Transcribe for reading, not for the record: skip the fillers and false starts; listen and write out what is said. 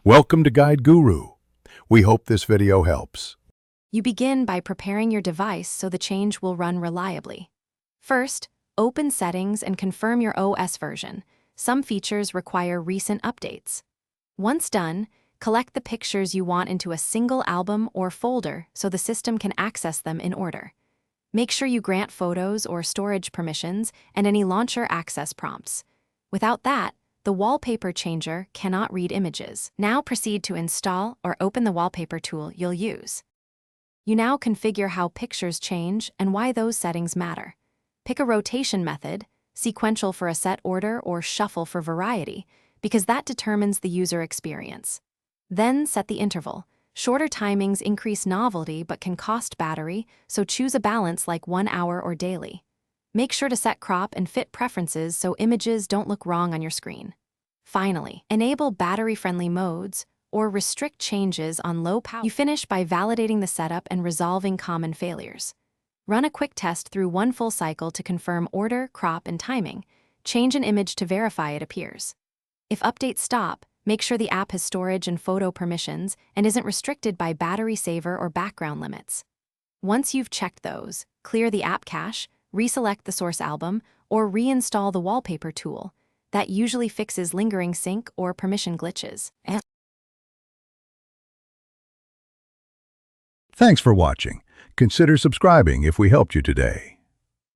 Welcome to Guide Guru. We hope this video helps. You begin by preparing your device so the change will run reliably. First, open Settings and confirm your OS version. Some features require recent updates. Once done, collect the pictures you want into a single album or folder so the system can access them in order. Make sure you grant photos or storage permissions and any launcher access prompts. Without that, the wallpaper changer cannot read images. Now proceed to install or open the wallpaper tool you'll use. You now configure how pictures change and why those settings matter. Pick a rotation method, sequential for a set order or shuffle for variety, because that determines the user experience. Then set the interval. Shorter timings increase novelty but can cost battery, so choose a balance like 1 hour or daily. Make sure to set crop and fit preferences so images don't look wrong on your screen. Finally, enable battery-friendly modes or restrict changes on low power. You finish by validating the setup and resolving common failures. Run a quick test through one full cycle to confirm order, crop, and timing. Change an image to verify it appears. If updates stop, make sure the app has storage and photo permissions and isn't restricted by battery saver or background limits. Once you've checked those, clear the app cache, reselect the source album, or reinstall the wallpaper tool. That usually fixes lingering sync or permission glitches. Thanks for watching. Consider subscribing if we helped you today.